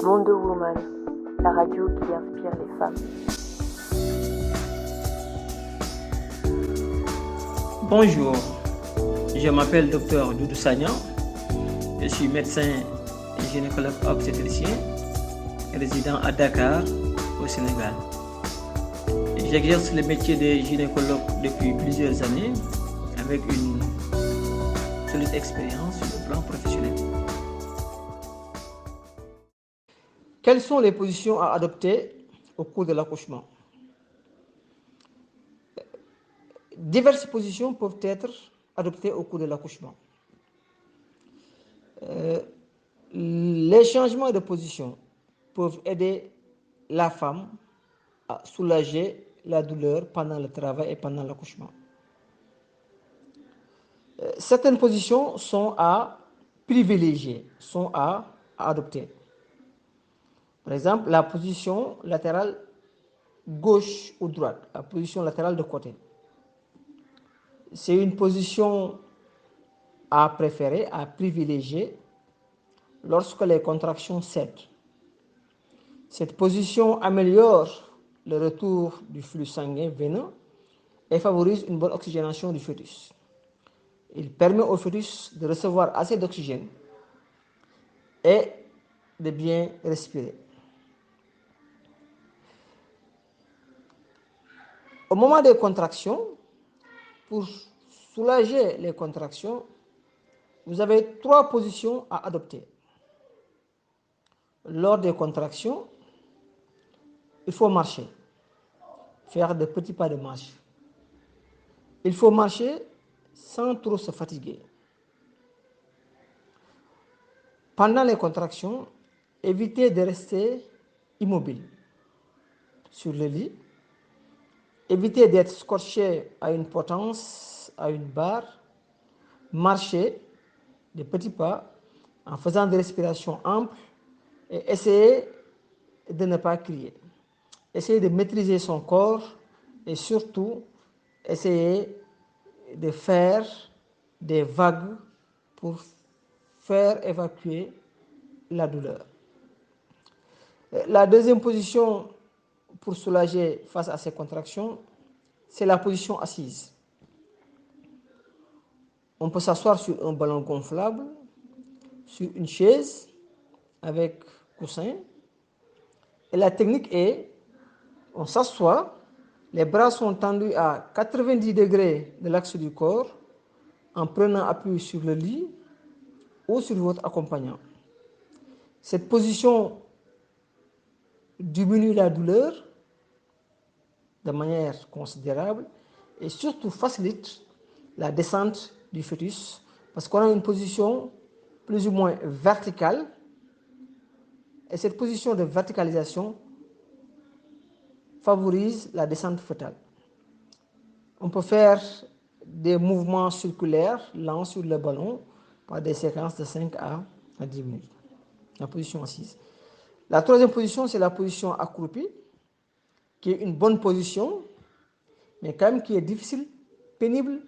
Wonder Woman, la radio qui inspire les femmes. Bonjour, je m'appelle Dr Doudou Sagnan, je suis médecin et gynécologue obstétricien, résident à Dakar, au Sénégal. J'exerce le métier de gynécologue depuis plusieurs années avec une solide expérience sur le plan professionnel. Quelles sont les positions à adopter au cours de l'accouchement? Diverses positions peuvent être adoptées au cours de l'accouchement. Les changements de position peuvent aider la femme à soulager la douleur pendant le travail et pendant l'accouchement. Certaines positions sont à privilégier, sont à adopter. Par exemple, la position latérale gauche ou droite, la position latérale de côté. C'est une position à préférer, à privilégier lorsque les contractions cèdent. Cette position améliore le retour du flux sanguin veineux et favorise une bonne oxygénation du fœtus. Il permet au fœtus de recevoir assez d'oxygène et de bien respirer. Au moment des contractions, pour soulager les contractions, vous avez 3 positions à adopter. Lors des contractions, il faut marcher, faire de petits pas de marche. Il faut marcher sans trop se fatiguer. Pendant les contractions, évitez de rester immobile sur le lit. Évitez d'être scotché à une potence, à une barre. Marchez de petits pas en faisant des respirations amples et essayez de ne pas crier. Essayez de maîtriser son corps et surtout essayez de faire des vagues pour faire évacuer la douleur. La deuxième position pour soulager face à ces contractions, c'est la position assise. On peut s'asseoir sur un ballon gonflable, sur une chaise avec coussin. Et la technique est, on s'assoit, les bras sont tendus à 90 degrés de l'axe du corps en prenant appui sur le lit ou sur votre accompagnant. Cette position diminue la douleur de manière considérable et surtout facilite la descente du fœtus parce qu'on a une position plus ou moins verticale et cette position de verticalisation favorise la descente fœtale. On peut faire des mouvements circulaires lents sur le ballon par des séquences de 5 à 10 minutes. La position assise. La troisième position, c'est la position accroupie, qui est une bonne position, mais quand même qui est difficile, pénible,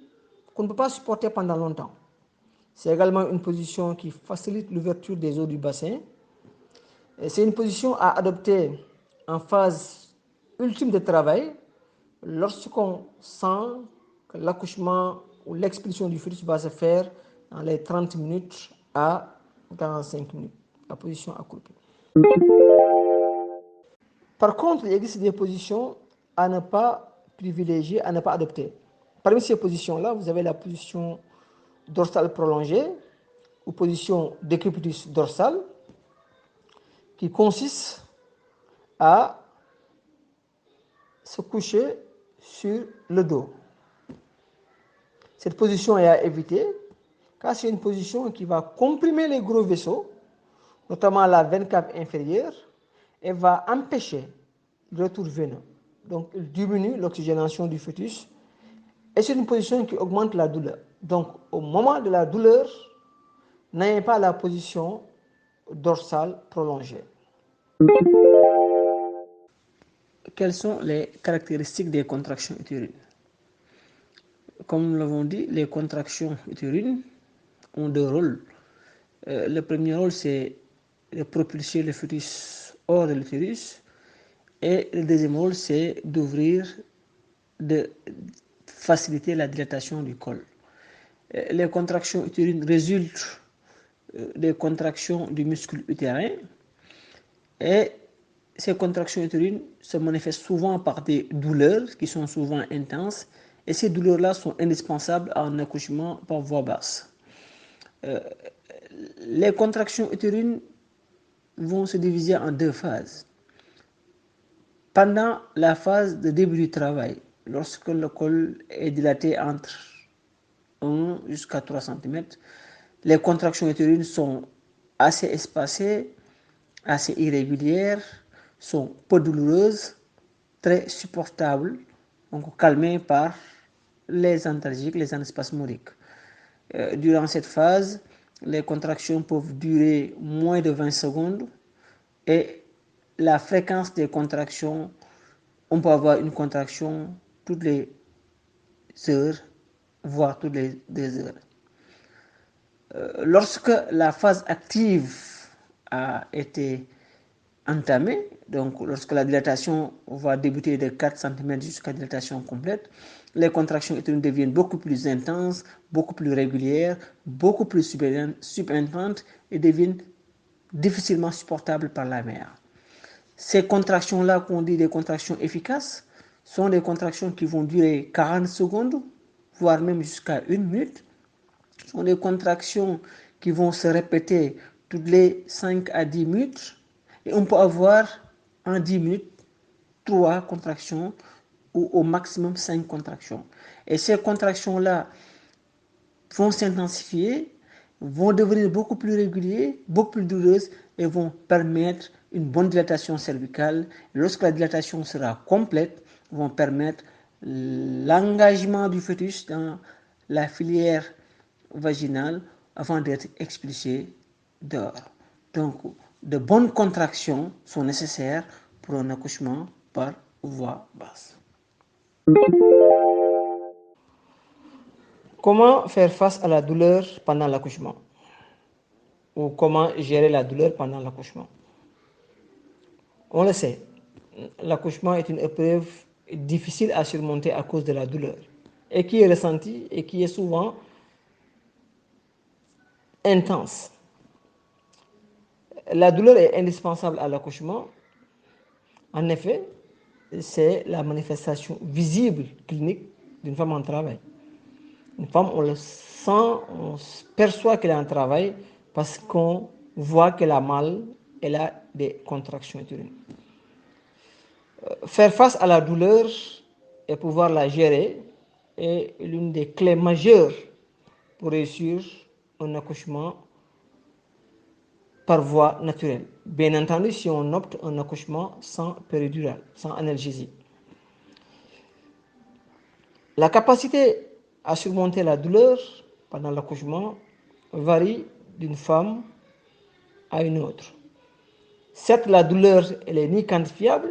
qu'on ne peut pas supporter pendant longtemps. C'est également une position qui facilite l'ouverture des os du bassin. C'est une position à adopter en phase ultime de travail, lorsqu'on sent que l'accouchement ou l'expulsion du fœtus va se faire dans les 30 minutes à 45 minutes, la position accroupie. Par contre, il existe des positions à ne pas privilégier, à ne pas adopter. Parmi ces positions-là, vous avez la position dorsale prolongée ou position décubitus dorsal, qui consiste à se coucher sur le dos. Cette position est à éviter car c'est une position qui va comprimer les gros vaisseaux, notamment la veine cave inférieure, et va empêcher le retour veineux. Donc, il diminue l'oxygénation du fœtus et c'est une position qui augmente la douleur. Donc, au moment de la douleur, n'ayez pas la position dorsale prolongée. Quelles sont les caractéristiques des contractions utérines? Comme nous l'avons dit, les contractions utérines ont 2 rôles. Le premier rôle, c'est de propulser le fœtus hors de l'utérus. Et le deuxième rôle, c'est de faciliter la dilatation du col. Les contractions utérines résultent des contractions du muscle utérin et ces contractions utérines se manifestent souvent par des douleurs qui sont souvent intenses et ces douleurs-là sont indispensables à un accouchement par voie basse. Les contractions utérines vont se diviser en deux phases. Pendant la phase de début du travail, lorsque le col est dilaté entre 1 jusqu'à 3 cm, les contractions utérines sont assez espacées, assez irrégulières, sont peu douloureuses, très supportables, donc calmées par les analgésiques, les antispasmodiques. Durant cette phase, les contractions peuvent durer moins de 20 secondes et la fréquence des contractions, on peut avoir une contraction toutes les heures, voire toutes les 2 heures. Lorsque la phase active a été entamée, donc lorsque la dilatation va débuter de 4 cm jusqu'à dilatation complète, les contractions utérines deviennent beaucoup plus intenses, beaucoup plus régulières, beaucoup plus subintenses et deviennent difficilement supportables par la mère. Ces contractions-là, qu'on dit des contractions efficaces, sont des contractions qui vont durer 40 secondes, voire même jusqu'à 1 minute. Ce sont des contractions qui vont se répéter toutes les 5 à 10 minutes. Et on peut avoir en 10 minutes 3 contractions ou au maximum 5 contractions. Et ces contractions-là vont s'intensifier, vont devenir beaucoup plus régulières, beaucoup plus douloureuses et vont permettre une bonne dilatation cervicale. Et lorsque la dilatation sera complète, vont permettre l'engagement du fœtus dans la filière vaginale avant d'être expulsé dehors. Donc, de bonnes contractions sont nécessaires pour un accouchement par voie basse. Comment faire face à la douleur pendant l'accouchement? Ou comment gérer la douleur pendant l'accouchement? On le sait, l'accouchement est une épreuve difficile à surmonter à cause de la douleur et qui est ressentie et qui est souvent intense. La douleur est indispensable à l'accouchement. En effet, c'est la manifestation visible clinique d'une femme en travail. Une femme, on le sent, on perçoit qu'elle est en travail parce qu'on voit qu'elle a mal, elle a des contractions utérines. Faire face à la douleur et pouvoir la gérer est l'une des clés majeures pour réussir un accouchement par voie naturelle. Bien entendu, si on opte un accouchement sans péridurale, sans analgésie. La capacité à surmonter la douleur pendant l'accouchement varie d'une femme à une autre. Certes, la douleur, elle n'est ni quantifiable,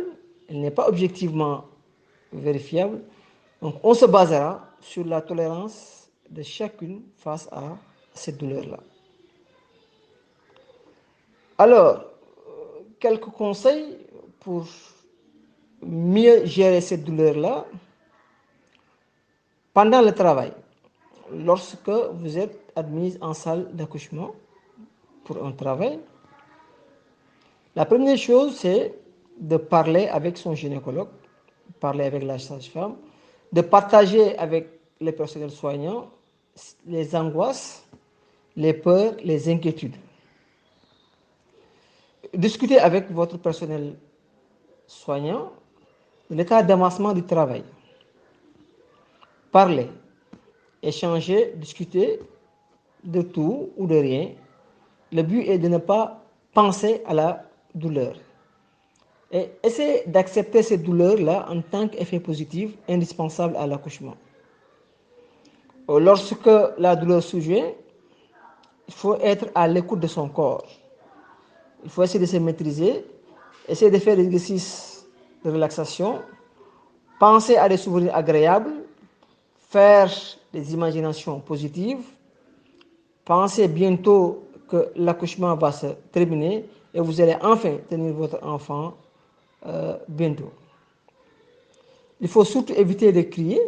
elle n'est pas objectivement vérifiable. Donc, on se basera sur la tolérance de chacune face à cette douleur-là. Alors, quelques conseils pour mieux gérer cette douleur-là pendant le travail. Lorsque vous êtes admise en salle d'accouchement pour un travail, la première chose, c'est de parler avec son gynécologue, parler avec la sage-femme, de partager avec les personnels soignants les angoisses, les peurs, les inquiétudes. Discuter avec votre personnel soignant de l'état d'avancement du travail. Parler, échanger, discuter de tout ou de rien. Le but est de ne pas penser à la douleur. Et essayer d'accepter cette douleur-là en tant qu'effet positif indispensable à l'accouchement. Lorsque la douleur survient, il faut être à l'écoute de son corps. Il faut essayer de se maîtriser, essayer de faire des exercices de relaxation, penser à des souvenirs agréables, faire des imaginations positives, penser bientôt que l'accouchement va se terminer et vous allez enfin tenir votre enfant bientôt. Il faut surtout éviter de crier.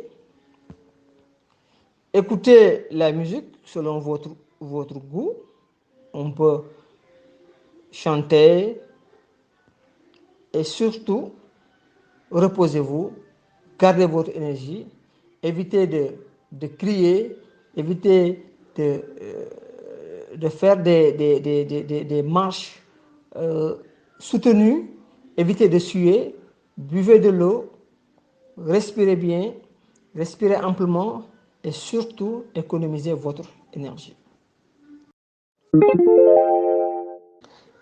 Écoutez la musique selon votre goût. On peut chanter et surtout reposez-vous, gardez votre énergie, évitez de crier, évitez de faire des marches soutenues, évitez de suer, buvez de l'eau, respirez bien, respirez amplement et surtout économisez votre énergie.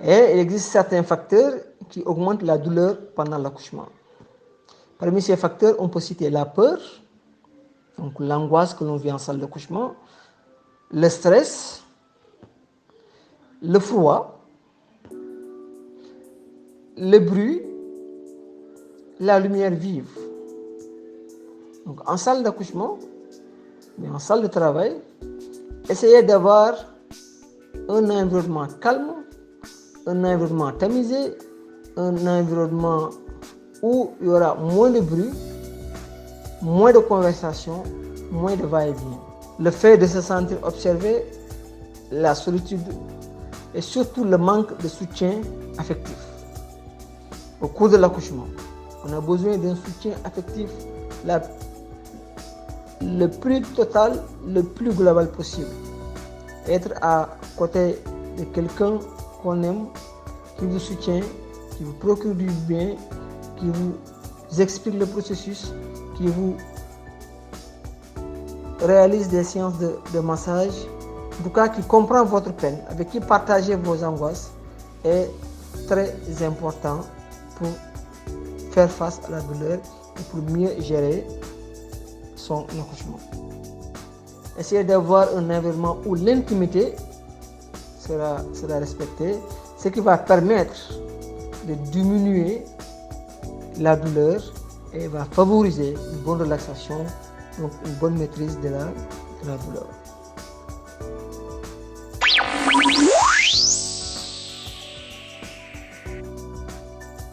Et il existe certains facteurs qui augmentent la douleur pendant l'accouchement. Parmi ces facteurs, on peut citer la peur, donc l'angoisse que l'on vit en salle d'accouchement, le stress, le froid, le bruit, la lumière vive. Donc en salle d'accouchement, mais en salle de travail, essayez d'avoir un environnement calme, un environnement tamisé, un environnement où il y aura moins de bruit, moins de conversation, moins de va-et-vient. Le fait de se sentir observé, la solitude et surtout le manque de soutien affectif. Au cours de l'accouchement, on a besoin d'un soutien affectif le plus total, le plus global possible. Être à côté de quelqu'un qu'on aime, qui vous soutient, qui vous procure du bien, qui vous explique le processus, qui vous réalise des séances de massage, en tout cas qui comprend votre peine, avec qui partager vos angoisses est très important pour faire face à la douleur et pour mieux gérer son accouchement. Essayez d'avoir un environnement où l'intimité sera respectée, ce qui va permettre de diminuer la douleur et va favoriser une bonne relaxation, donc une bonne maîtrise de la douleur.